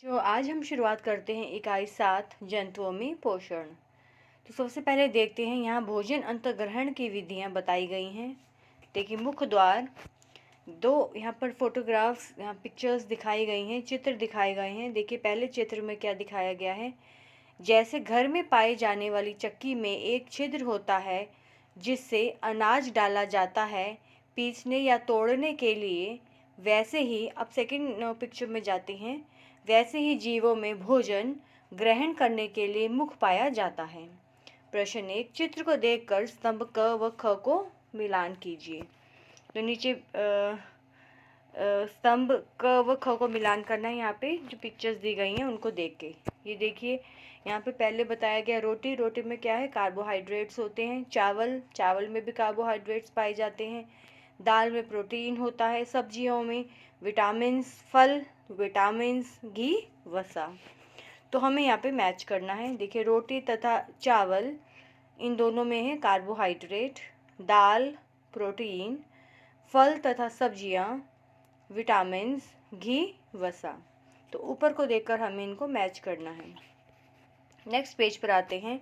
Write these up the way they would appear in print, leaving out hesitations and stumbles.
जो आज हम शुरुआत करते हैं इकाई 7 जंतुओं में पोषण। तो सबसे पहले देखते हैं यहाँ भोजन अंतर्ग्रहण की विधियाँ बताई गई हैं। देखिए मुख्य द्वार, दो यहाँ पर फोटोग्राफ्स, यहाँ पिक्चर्स दिखाई गई हैं, चित्र दिखाए गए हैं। देखिए पहले चित्र में क्या दिखाया गया है, जैसे घर में पाई जाने वाली चक्की में एक छिद्र होता है जिससे अनाज डाला जाता है पीसने या तोड़ने के लिए, वैसे ही अब सेकंड पिक्चर में जाते हैं, वैसे ही जीवों में भोजन ग्रहण करने के लिए मुख पाया जाता है। प्रश्न 1, चित्र को देखकर स्तंभ क व ख को मिलान कीजिए। तो नीचे स्तंभ क व ख को मिलान करना है। यहाँ पे जो पिक्चर्स दी गई हैं उनको देख के, ये देखिए यहाँ पे पहले बताया गया रोटी, रोटी में क्या है, कार्बोहाइड्रेट्स होते हैं। चावल, चावल में भी कार्बोहाइड्रेट्स पाए जाते हैं। दाल में प्रोटीन होता है। सब्जियों में विटामिन्स, फल विटामिन्स, घी, वसा। तो हमें यहाँ पे मैच करना है। देखिए रोटी तथा चावल, इन दोनों में है कार्बोहाइड्रेट, दाल प्रोटीन, फल तथा सब्जियाँ विटामिन्स, घी, वसा। तो ऊपर को देखकर हमें इनको मैच करना है। नेक्स्ट पेज पर आते हैं।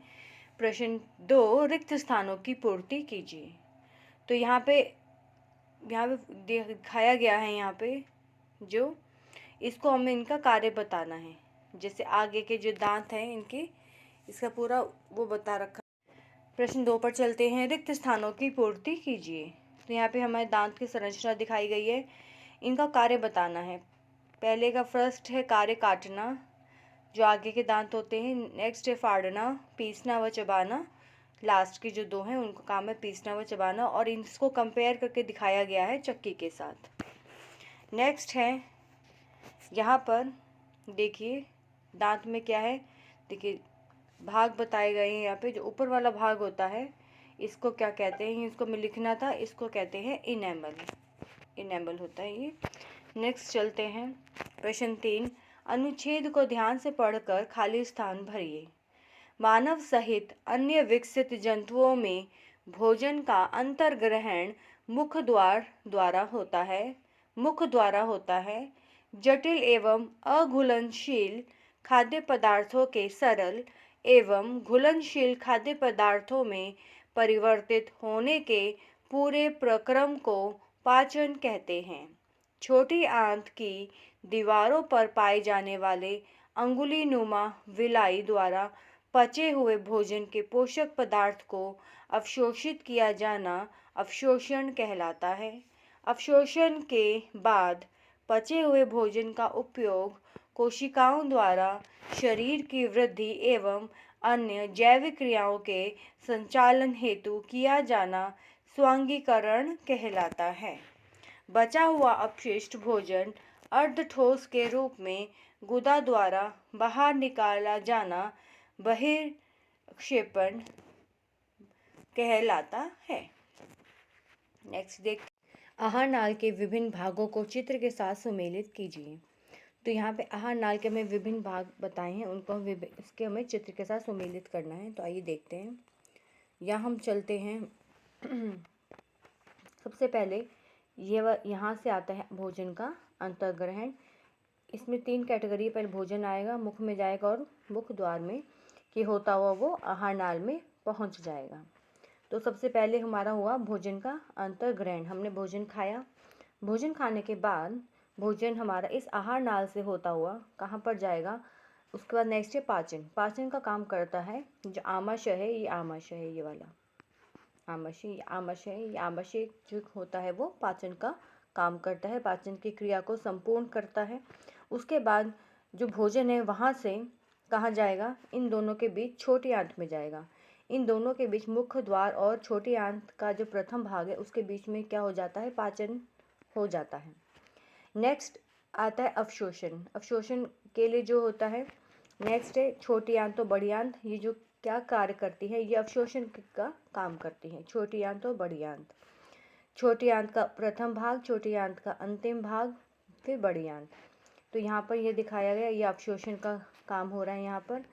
प्रश्न 2, रिक्त स्थानों की पूर्ति कीजिए। तो यहाँ पे दिखाया गया है, यहाँ पे जो इसको हमें इनका कार्य बताना है। जैसे आगे के जो दांत हैं इनके, इसका पूरा वो बता रखा। प्रश्न 2 पर चलते हैं। रिक्त स्थानों की पूर्ति कीजिए। तो यहाँ पे हमारे दांत की संरचना दिखाई गई है, इनका कार्य बताना है। पहले का फर्स्ट है कार्य काटना, जो आगे के दांत होते हैं। नेक्स्ट है फाड़ना, पीसना व चबाना। लास्ट के जो दो हैं उनका काम है पीसना व चबाना, और इसको कंपेयर करके दिखाया गया है चक्की के साथ। नेक्स्ट है यहाँ पर देखिए दांत में क्या है, देखिए भाग बताए गए हैं। यहाँ पे जो ऊपर वाला भाग होता है इसको क्या कहते हैं, इसको मैं लिखना था, इसको कहते हैं इनेमल। इनेमल होता है ये। नेक्स्ट चलते हैं। प्रश्न 3, अनुच्छेद को ध्यान से पढ़कर खाली स्थान भरिए। मानव सहित अन्य विकसित जंतुओं में भोजन का अंतर्ग्रहण मुख द्वार द्वारा होता है। मुख द्वारा होता है। जटिल एवं अघुलनशील खाद्य पदार्थों के सरल एवं घुलनशील खाद्य पदार्थों में परिवर्तित होने के पूरे प्रक्रम को पाचन कहते हैं। छोटी आंत की दीवारों पर पाए जाने वाले अंगुलीनुमा विलाई द्वारा पचे हुए भोजन के पोषक पदार्थ को अवशोषित किया जाना अवशोषण कहलाता है। अवशोषण के बाद पचे हुए भोजन का उपयोग कोशिकाओं द्वारा शरीर की वृद्धि एवं अन्य जैविक क्रियाओं के संचालन हेतु किया जाना स्वांगीकरण कहलाता है। बचा हुआ अपशिष्ट भोजन अर्धठोस के रूप में गुदा द्वारा बाहर निकाला जाना बहिर्क्षेपण कहलाता है। नेक्स्ट देख, आहार नाल के विभिन्न भागों को चित्र के साथ सुमेलित कीजिए। तो यहाँ पे आहार नाल के हमें विभिन्न भाग बताए हैं, उनको इसके हमें चित्र के साथ सुमेलित करना है। तो आइए देखते हैं। यहाँ हम चलते हैं। सबसे पहले यहाँ से आता है भोजन का अंतर्ग्रहण। इसमें 3 कैटेगरी पर भोजन आएगा, मुख में जाएगा और मुख द्वार में कि होता हुआ वो आहार नाल में पहुंच जाएगा। तो सबसे पहले हमारा हुआ भोजन का अंतर्ग्रहण, हमने भोजन खाया। भोजन खाने के बाद भोजन हमारा इस आहार नाल से होता हुआ कहाँ पर जाएगा, उसके बाद नेक्स्ट है पाचन। पाचन का काम करता है जो आमाशय है, ये आमाशय है, ये वाला आमाशय, ये आमाशय है। ये आमाशय जो होता है वो पाचन का काम करता है, पाचन की क्रिया को संपूर्ण करता है। उसके बाद जो भोजन है वहाँ से कहाँ जाएगा, इन दोनों के बीच छोटी आंत में जाएगा। इन दोनों के बीच मुख्य द्वार और छोटी आंत का जो प्रथम भाग है उसके बीच में क्या हो जाता है, पाचन हो जाता है। नेक्स्ट आता है अवशोषण। अवशोषण के लिए जो होता है नेक्स्ट है छोटी आंत तो बड़ी आंत, ये जो क्या कार्य करती है, ये अवशोषण का काम करती है। छोटी आंत और बड़ी आंत, छोटी आंत का प्रथम भाग, छोटी आंत का अंतिम भाग, फिर बड़ी आंत। तो यहाँ पर ये दिखाया गया, ये अवशोषण का काम हो रहा है यहाँ पर।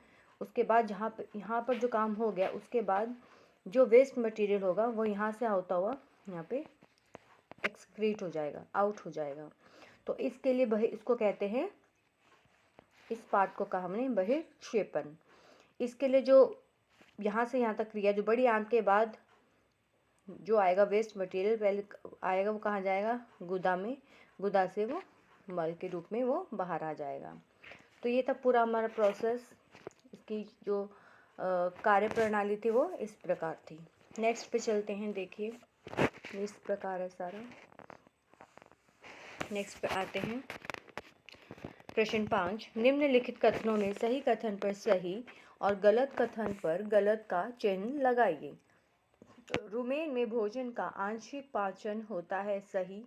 उसके बाद यहाँ पर जो काम हो गया, उसके बाद जो वेस्ट मटेरियल होगा वो यहाँ से होता हुआ यहाँ पे एक्सक्रीट हो जाएगा, आउट हो जाएगा। तो इसके लिए इसको कहते हैं इस पार्ट को कहा हमने बहिक्षेपण। इसके लिए जो यहाँ से यहाँ तक क्रिया, जो बड़ी आंत के बाद जो आएगा वेस्ट मटेरियल पहले आएगा, वो कहाँ जाएगा, गुदा में। गुदा से वो मल के रूप में वो बाहर आ जाएगा। तो ये था पूरा हमारा प्रोसेस। इसकी जो कार्य प्रणाली थी वो इस प्रकार थी। नेक्स्ट पे चलते हैं। देखिए इस प्रकार है सारा। नेक्स्ट पे आते हैं। प्रश्न 5, निम्नलिखित कथनों में सही कथन पर सही और गलत कथन पर गलत का चिन्ह लगाइए। रुमेन में भोजन का आंशिक पाचन होता है, सही।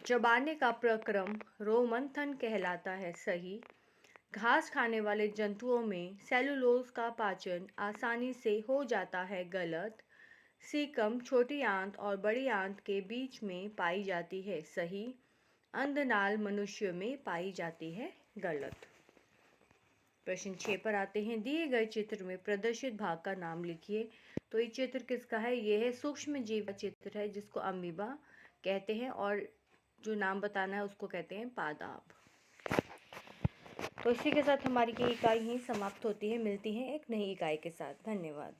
चबाने का प्रक्रम रोमंथन कहलाता है, सही। घास खाने वाले जंतुओं में सेलुलोज का पाचन आसानी से हो जाता है, गलत। सीकम छोटी आंत और बड़ी आंत के बीच में पाई जाती है, सही। अंधनाल मनुष्य में पाई जाती है, गलत। प्रश्न 6 पर आते हैं। दिए गए चित्र में प्रदर्शित भाग का नाम लिखिए। तो ये चित्र किसका है? ये है सूक्ष्म जीव का चित्र है, जिसको अमीबा कहते हैं, और जो नाम बताना है उसको कहते हैं पादाब। तो इसी के साथ हमारी ये इकाई ही समाप्त होती है। मिलती है एक नई इकाई के साथ। धन्यवाद।